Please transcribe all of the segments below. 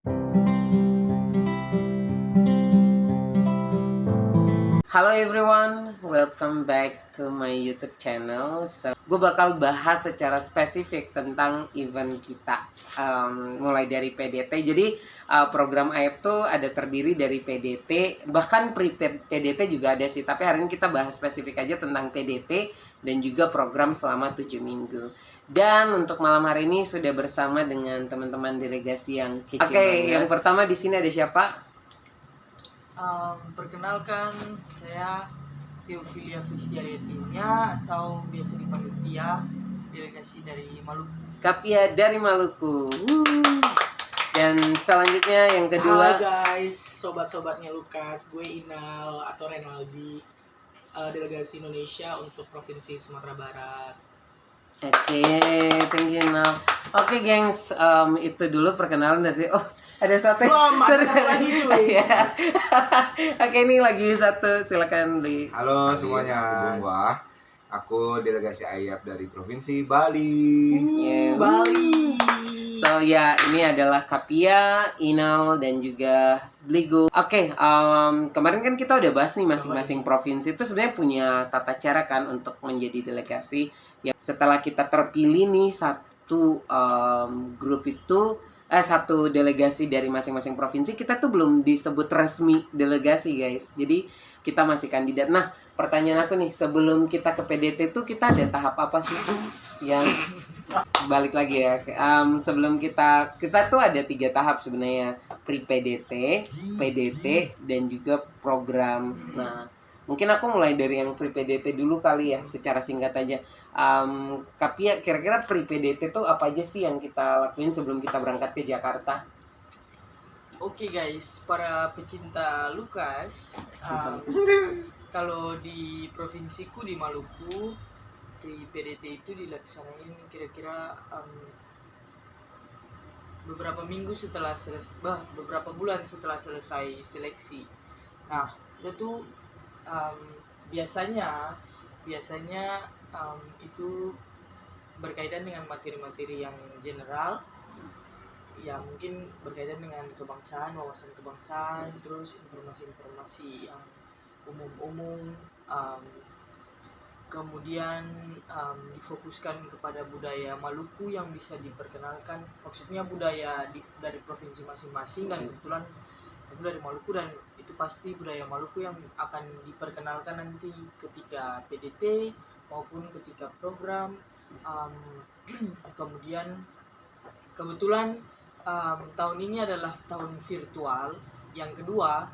Halo everyone, welcome back to my YouTube channel. Gue bakal bahas secara spesifik tentang event kita, mulai dari PDT. Jadi program AEP tuh ada terdiri dari PDT, bahkan pre-PDT juga ada sih. Tapi hari ini kita bahas spesifik aja tentang PDT dan juga program selama 7 minggu. Dan untuk malam hari ini sudah bersama dengan teman-teman delegasi yang kece banget. Oke, yang pertama di sini ada siapa? Perkenalkan, saya Theophilia Fistiaria Timnya atau biasa dipanggil Pia, delegasi dari Maluku. Kapia dari Maluku. Dan selanjutnya yang kedua. Halo guys, sobat-sobatnya Lukas, gue Inal atau Renaldi, delegasi Indonesia untuk Provinsi Sumatera Barat. Oke, thank you Inal. Oke gengs, itu dulu perkenalan dari ada satu. Ada lagi cuy. Ya. Oke, ini lagi satu, silakan di. Halo semuanya, aku delegasi AYAP dari Provinsi Bali. Bali. So ya, ini adalah Kapia, Inal, dan juga Bligo. Oke, kemarin kan kita udah bahas nih masing-masing provinsi itu sebenarnya punya tata cara kan untuk menjadi delegasi. Ya, setelah kita terpilih nih satu grup itu, satu delegasi dari masing-masing provinsi, kita tuh belum disebut resmi delegasi guys. Jadi kita masih kandidat. Nah, pertanyaan aku nih, sebelum kita ke PDT tuh kita ada tahap apa sih yang balik lagi ya? Sebelum kita tuh ada 3 tahap sebenarnya, pre-PDT, PDT, dan juga program. Nah, mungkin aku mulai dari yang pre-PDT dulu kali ya, secara singkat aja. Kapia, kira-kira pre-PDT tuh apa aja sih yang kita lakuin sebelum kita berangkat ke Jakarta? Oke guys, para pecinta Lukas, kalau di provinsiku di Maluku, di PDT itu dilaksanain kira-kira beberapa bulan setelah selesai seleksi. Nah, itu tuh biasanya itu berkaitan dengan materi-materi yang general, ya mungkin berkaitan dengan kebangsaan, wawasan kebangsaan, terus informasi-informasi yang umum-umum, kemudian difokuskan kepada budaya Maluku yang bisa diperkenalkan, maksudnya budaya dari provinsi masing-masing, dan kebetulan aku dari Maluku dan itu pasti budaya Maluku yang akan diperkenalkan nanti ketika PDT maupun ketika program. Kemudian kebetulan tahun ini adalah tahun virtual yang kedua,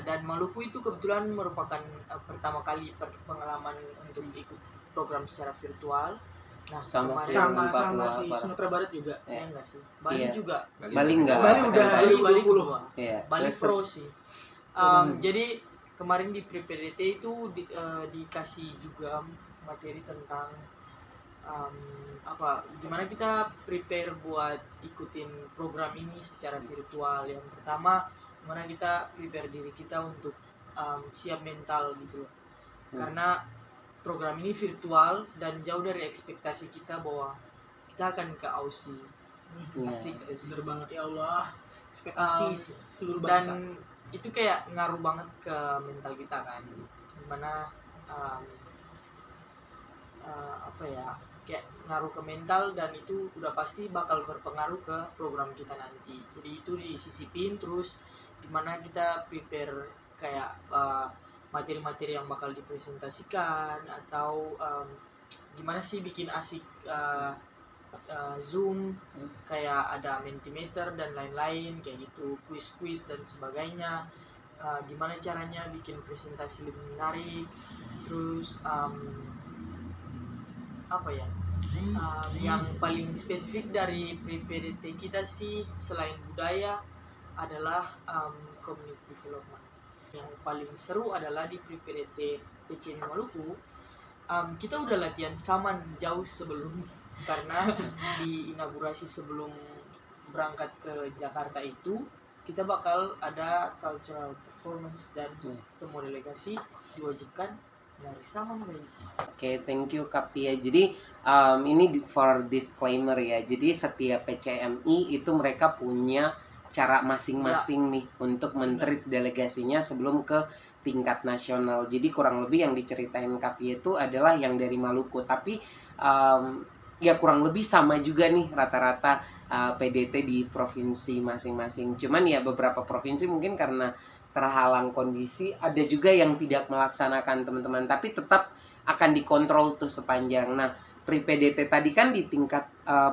dan Maluku itu kebetulan merupakan pertama kali pengalaman untuk ikut program secara virtual. Nah, sama sih Sumatera Barat juga. Ya enggak sih. Bali juga. Bali enggak. Bali udah. Iya. Bali Pro sih. Jadi kemarin di PDT itu dikasih juga materi tentang gimana kita prepare buat ikutin program ini secara virtual. Yang pertama, gimana kita prepare diri kita untuk siap mental gitu loh. Karena program ini virtual dan jauh dari ekspektasi kita bahwa kita akan ke Aussie. Asik, bener banget ya Allah. Ekspektasi seluruh bangsa. Dan itu kayak ngaruh banget ke mental kita kan. Dimana kayak ngaruh ke mental, dan itu udah pasti bakal berpengaruh ke program kita nanti. Jadi itu disisipin, terus dimana kita prepare kayak materi-materi yang bakal dipresentasikan, atau gimana sih bikin asik Zoom, kayak ada Mentimeter dan lain-lain kayak gitu, quiz-quiz dan sebagainya. Gimana caranya bikin presentasi lebih menarik, terus yang paling spesifik dari PDT kita sih selain budaya adalah community development. Yang paling seru adalah di PDT PCM Maluku, kita udah latihan saman jauh sebelum, karena di inaugurasi sebelum berangkat ke Jakarta itu kita bakal ada cultural performance, dan semua delegasi diwajibkan dari saman guys. Oke, thank you Kapia. Jadi ini for disclaimer ya. Jadi setiap PCMI itu mereka punya cara masing-masing nih untuk men-treat delegasinya sebelum ke tingkat nasional. Jadi kurang lebih yang diceritain Kapia itu adalah yang dari Maluku, tapi ya kurang lebih sama juga nih rata-rata PDT di provinsi masing-masing. Cuman ya beberapa provinsi mungkin karena terhalang kondisi, ada juga yang tidak melaksanakan teman-teman, tapi tetap akan dikontrol tuh sepanjang. Nah, pre-PDT tadi kan di tingkat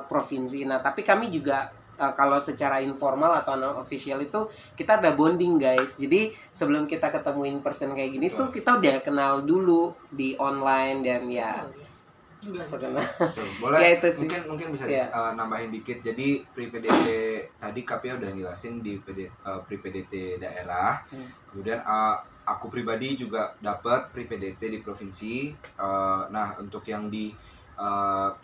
provinsi. Nah, tapi kami juga kalau secara informal atau non official itu kita ada bonding guys. Jadi sebelum kita ketemu in person kayak gini tuh kita udah kenal dulu di online dan ya sekenal. Boleh Ya, itu sih. mungkin bisa Ya. nambahin dikit. Jadi pre-PDT tadi Kapia udah jelasin di pre-PDT daerah. Kemudian aku pribadi juga dapat pre-PDT di provinsi. Nah, untuk yang di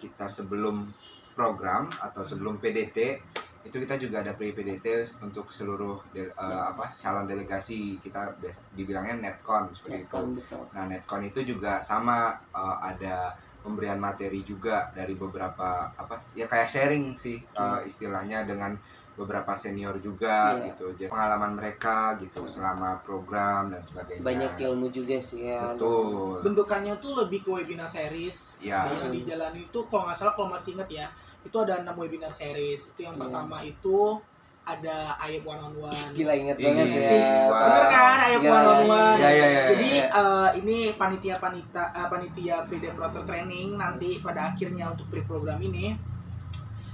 kita sebelum program atau sebelum PDT itu kita juga ada pre-PDT untuk seluruh calon delegasi, kita dibilangnya netcon seperti itu. Betul. Nah, netcon itu juga sama, ada pemberian materi juga dari beberapa ya kayak sharing sih istilahnya dengan beberapa senior juga gitu. Jadi pengalaman mereka gitu selama program dan sebagainya. Banyak ilmu juga sih ya. Betul. Bentukannya tuh lebih ke webinar series. Ya. Yang dijalani itu kalau nggak salah, kalau masih inget ya, itu ada 6 webinar series. Itu yang pertama itu ada AYEP one on one. Gila, inget Iya banget sih. ya. Bener kan, AYEP one on one. Iya. Jadi ini panitia pre-developer training nanti pada akhirnya untuk pre-program ini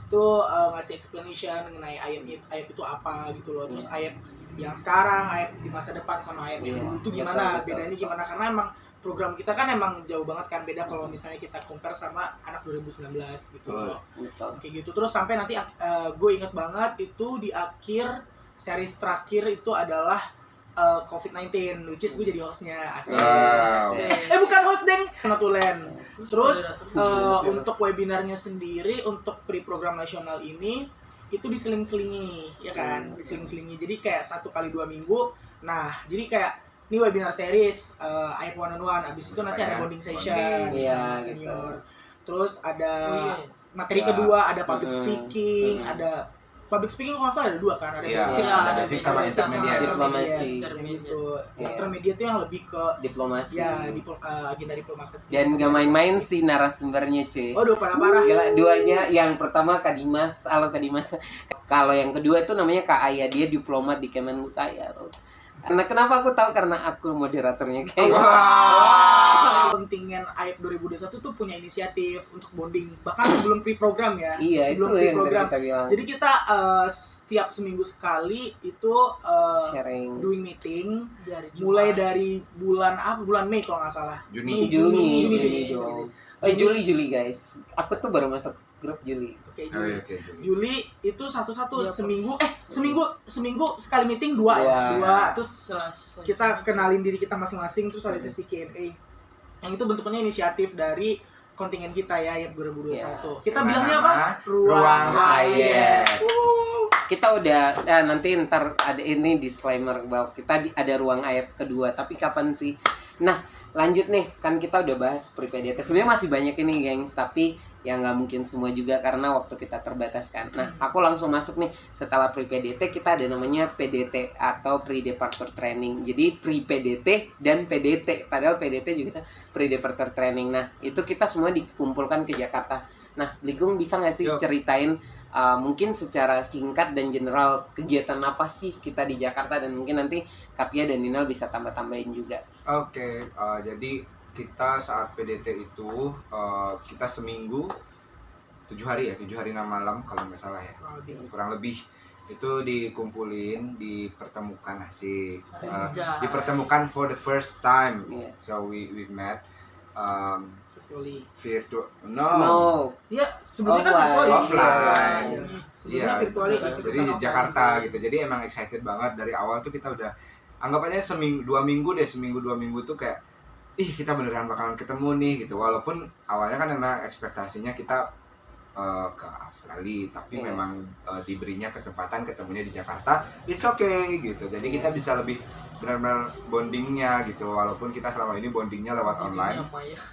tuh ngasih explanation mengenai AYEP itu apa gitu loh. Terus AYEP yang sekarang, AYEP di masa depan sama AYEP yang dulu itu gimana, betul. bedanya gimana, karena emang program kita kan emang jauh banget kan, beda kalau misalnya kita compare sama anak 2019 gitu loh. Betul. Kayak gitu. Terus sampai nanti gue inget banget itu di akhir series terakhir itu adalah COVID-19, which is gue jadi hostnya. Asik. Wow. Bukan host deng, Notulen. Terus untuk webinarnya sendiri untuk pre-program nasional ini itu diseling-selingi, ya kan? Diseling-selingi. Jadi kayak 1 kali 2 minggu. Nah, jadi kayak ini webinar series AYEP one on one. Abis itu nanti ada bonding session sama senior. Terus ada materi kedua, ada public speaking, ada public speaking kalau nggak salah ada 2 kan, ada basic sama intermediate. Diplomasi. Gitu. Intermediate itu yang lebih ke Diplomasi. ya agenda diplomatik. Dan gak main-main sih narasumbernya cuy. Waduh, parah-parah. Gila, duanya, yang pertama Kak Dimas, halo Kak Dimas. Kalau yang kedua itu namanya Kak Aya, dia diplomat di Kemenlu Kaya. Karena kenapa aku tahu, karena aku moderatornya kayak Kontingen AYEP 2021 tuh punya inisiatif untuk bonding bahkan sebelum pre-program ya. Iya, itu sebelum yang pre-program. tadi kita bilang. Jadi kita setiap seminggu sekali itu Sharing. doing meeting mulai dari bulan Mei kalau nggak salah. Juni dong. Juli guys. Aku tuh baru masuk grup Juli. Oke, Juli. Juli itu satu-satu Iya, seminggu sekali meeting dua terus Selesai. kita kenalin diri kita masing-masing, terus ada sesi Q&A. Yang itu bentuknya inisiatif dari kontingen kita ya, AYEP 2021. Kita Yang bilangnya mana? apa? Ruang AYEP. Kita udah nanti ntar ada ini disclaimer bahwa kita ada ruang AYEP kedua, tapi kapan sih? Nah, lanjut nih, kan kita udah bahas pre-PDT. Sebenarnya masih banyak ini gengs, tapi ya nggak mungkin semua juga karena waktu kita terbatas kan. Nah, aku langsung masuk nih. Setelah pre-PDT kita ada namanya PDT atau pre-departure training. Jadi pre-PDT dan PDT, padahal PDT juga pre-departure training. Nah, itu kita semua dikumpulkan ke Jakarta. Nah, Ligung bisa nggak sih ceritain mungkin secara singkat dan general kegiatan apa sih kita di Jakarta, dan mungkin nanti Kapia dan Ninal bisa tambah-tambahin juga. Oke, jadi kita saat PDT itu kita seminggu 7 hari 6 malam kalau nggak salah ya, kurang lebih itu dikumpulin, dipertemukan dipertemukan for the first time. So we met No. Ya, sebelumnya kan offline. Sebelumnya virtual. Jadi di Jakarta gitu. Jadi emang excited banget dari awal tuh kita udah anggap aja seminggu 2 minggu tuh kayak kita beneran bakalan ketemu nih gitu. Walaupun awalnya kan emang ekspektasinya kita ke Australia, tapi memang diberinya kesempatan ketemunya di Jakarta. It's okay gitu. Jadi kita bisa lebih benar-benar bondingnya gitu. Walaupun kita selama ini bondingnya lewat online.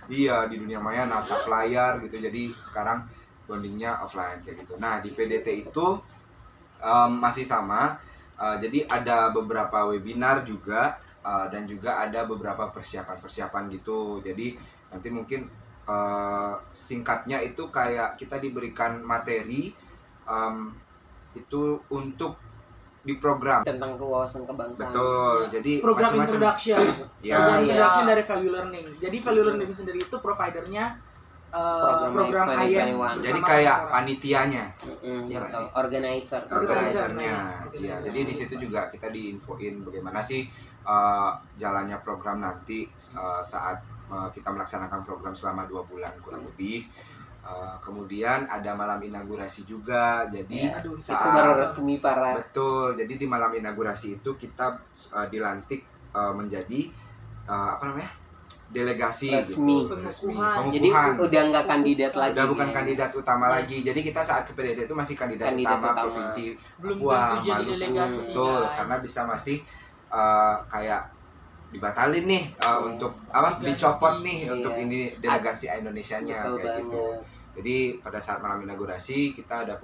Iya, di dunia maya natap layar gitu. Jadi sekarang bondingnya offline kayak gitu. Nah, di PDT itu Masih sama. Jadi ada beberapa webinar juga, dan juga ada beberapa persiapan gitu. Jadi nanti mungkin singkatnya itu kayak kita diberikan materi itu untuk di program. Tentang kewawasan kebangsaan. Betul. Jadi Program macam-macam. introduction. Ya. Program Iya. introduction dari value learning. Jadi value learning sendiri itu providernya program IEM 2021. Jadi bersama kayak orang-orang. panitianya, Iya, Iya betul. sih. Organizer. organizernya. Organizer. Iya, jadi di situ juga kita diinfoin bagaimana sih jalannya program nanti saat kita melaksanakan program selama 2 bulan kurang lebih. Kemudian ada malam inaugurasi juga. Jadi Iya. Aduh, Itu baru saat resmi para. betul. Jadi di malam inaugurasi itu kita dilantik menjadi apa namanya? Delegasi Resmi. gitu. Pengukuhan. Jadi Pengukuhan. udah nggak kandidat lagi. Udah bukan guys. kandidat utama Yes. lagi. Jadi kita saat ke PDT itu masih kandidat Kandidat utama utama. provinsi Belum Papua, tentu jadi Maluku. delegasi, Betul, guys. karena bisa masih kayak dibatalin nih untuk Diganti. dicopot nih Iya. untuk ini delegasi Indonesianya Betul kayak gitu. banget. Jadi pada saat malam inaugurasi kita ada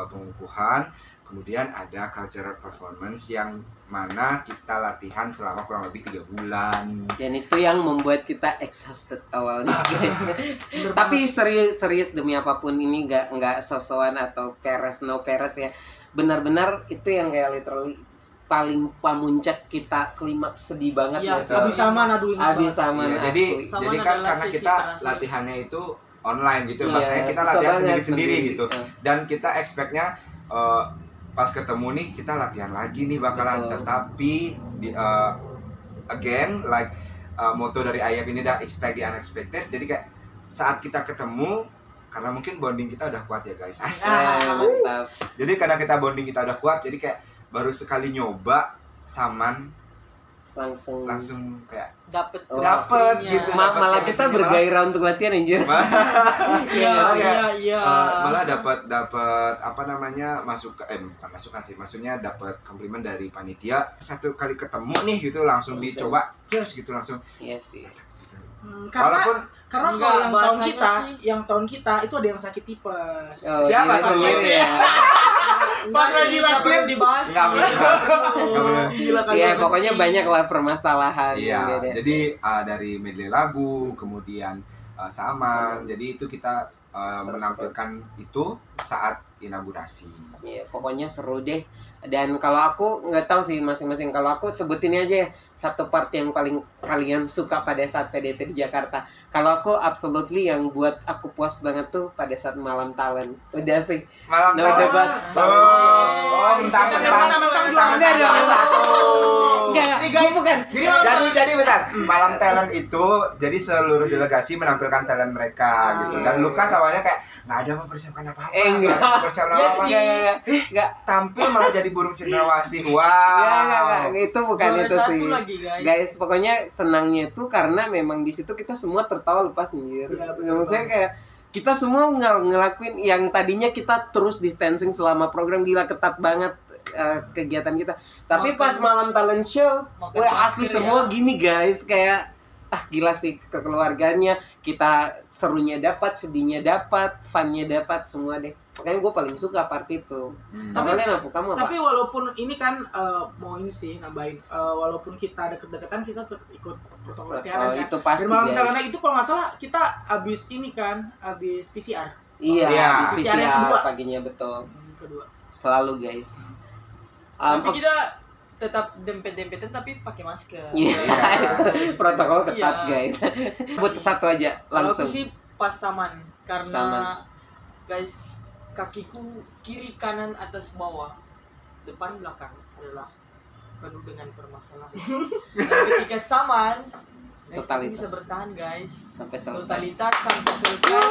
pengukuhan, kemudian ada cultural performance yang mana kita latihan selama kurang lebih 3 bulan. Dan itu yang membuat kita exhausted awalnya guys. Bener Tapi serius demi apapun ini nggak sosokan atau no peres ya. Benar-benar itu yang kayak literally paling pamuncak kita klimaks sedih banget Iya, nggak sih? Habis sama aduin Habis sama Iya, jadi asli. Sama kan adalah karena sesi kita terakhir. latihannya itu online gitu, Iya, makanya kita susah latihan banget sendiri-sendiri gitu. Eh, Dan kita expect-nya pas ketemu nih kita latihan lagi nih bakalan. Betul. Tetapi again like moto dari IEM ini dah expect the unexpected. Jadi kayak saat kita ketemu, karena mungkin bonding kita udah kuat ya guys. Asik. mantap. Jadi karena kita bonding kita udah kuat, jadi kayak baru sekali nyoba saman langsung kayak Dapet Oh. Dapet chemistry-nya. gitu. Malah kita chemistry-nya, bergairah untuk latihan anjir. Iya, Iya. iya. Malah dapat apa namanya bukan masukan sih, maksudnya dapat komplimen dari panitia. Satu kali ketemu nih gitu langsung Langsung. dicoba cheers gitu langsung. Iya sih. Karena Walaupun kalau yang tahun bahasanya kita, sih- yang tahun kita itu ada yang sakit tipes. Oh, Siapa diri tuh? sendiri ya. Pas lagi latihan latihan dibahas. nggak boleh dibahas. Nggak boleh. Gila kan. Iya, pokoknya banyak lah permasalahan Iya, yang beda. jadi dari medley lagu, kemudian saman. Jadi itu kita menampilkan itu saat inaugurasi. Iya, pokoknya seru deh. Dan kalau aku nggak tahu sih masing-masing. Kalau aku sebutin aja ya, satu part yang paling kalian suka pada saat PDT di Jakarta. Kalau aku absolutely yang buat aku puas banget tuh pada saat malam talent. Udah sih. Malam No talent. debat. Mentang-mentang Enggak dong. Enggak, Nih guys, bukan. Jadi bentar, malam talent itu jadi seluruh delegasi menampilkan talent mereka gitu. Dan Lukas awalnya kayak nggak ada mempersiapkan apa-apa. Enggak. nggak mempersiapkan Iya apa-apa. sih. Enggak. Tampil malah jadi burung cendrawasih. Enggak. Wow. Itu bukan Juara itu satu sih. lagi, guys. Guys, pokoknya senangnya itu karena memang di situ kita semua tertawa lepas anjir. Iya, betul Maksudnya kayak kita semua ngelakuin yang tadinya kita terus distancing selama program, gila ketat banget kegiatan kita. Tapi Makan- pas malam talent show, makan wah asli parkir semua ya. gini guys, kayak gila sih kekeluarganya, kita serunya dapat, sedihnya dapat, funnya dapat, semua deh. Makanya gue paling suka part itu. Tapi- Kalian apa? Kamu apa? Tapi walaupun ini kan mau ini sih nambahin, walaupun kita deket-deketan kita tetap ikut protokol Oh, kesehatan kan. itu pasti Dan malam guys. talentnya itu kalau nggak salah kita abis ini kan, abis PCR Iya, Iya. habis PCR yang kedua. PCR paginya betul. kedua. Selalu guys. Tapi kita tetap dempet-dempetan tapi pakai masker. Iya, protokol ketat Iya. guys. Buat satu aja Kalau aku langsung. sih pas saman karena Saman. guys kakiku kiri kanan atas bawah depan belakang adalah penuh dengan permasalahan. Dan ketika saman guys, aku Totalitas. bisa bertahan guys. Sampai selesai. Totalitas sampai selesai.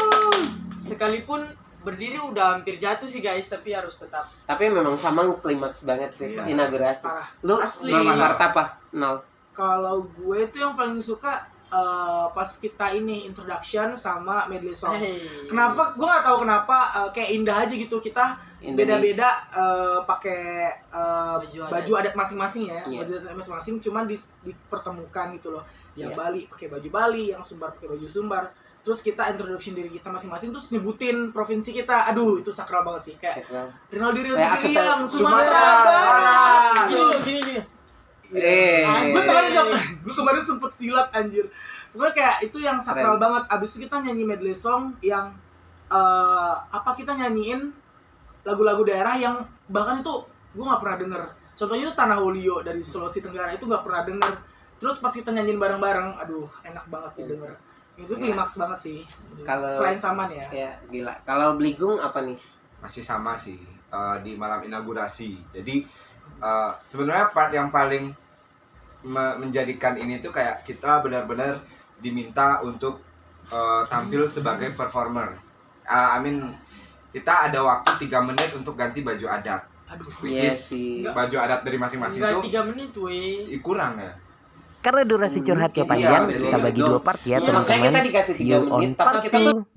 Sekalipun berdiri udah hampir jatuh sih guys, tapi harus tetap. Tapi memang sama klimaks banget sih Iya. inaugurasi. Parah. Lu Asli. part apa? Nol. Kalau gue tuh yang paling suka pas kita ini introduction sama medley song. Hey. Kenapa? Gue nggak tahu kenapa kayak indah aja gitu, kita Indonesia. beda-beda pakai Baju baju adat masing-masing ya, Iya. baju adat masing-masing, cuman dipertemukan gitu loh. Yang Iya. Bali pakai baju Bali, yang Sumbar pakai baju Sumbar. terus kita introduction diri kita masing-masing, terus nyebutin provinsi kita. Aduh, itu sakral banget sih. Kayak Rinaldi Kayak aku Riang, tahu. Sumatera Sumatera. Barat. Gini. Gue kemarin sempet silat anjir. Pokoknya kayak itu yang sakral Keren. banget. Abis itu kita nyanyi medley song yang kita nyanyiin lagu-lagu daerah yang bahkan itu gue nggak pernah denger. Contohnya itu Tanah Wolio dari Sulawesi Tenggara, itu nggak pernah denger. Terus pas kita nyanyiin bareng-bareng, aduh enak banget didengar. Itu klimaks banget sih. Kalau Selain Saman ya. ya gila. Kalau Bligung apa nih? Masih sama sih di malam inaugurasi. Jadi sebenarnya part yang paling menjadikan ini tuh kayak kita benar-benar diminta untuk tampil sebagai performer. Kita ada waktu 3 menit untuk ganti baju adat. Aduh. Which Yes is sih. baju adat dari masing-masing Enggak tuh 3 menit weh. kurang ya. Karena durasi curhatnya Iya, panjang, betul. kita bagi 2 part ya Iya, makanya teman-teman. kita dikasih 3 You on menit, tapi part kita tuh 2.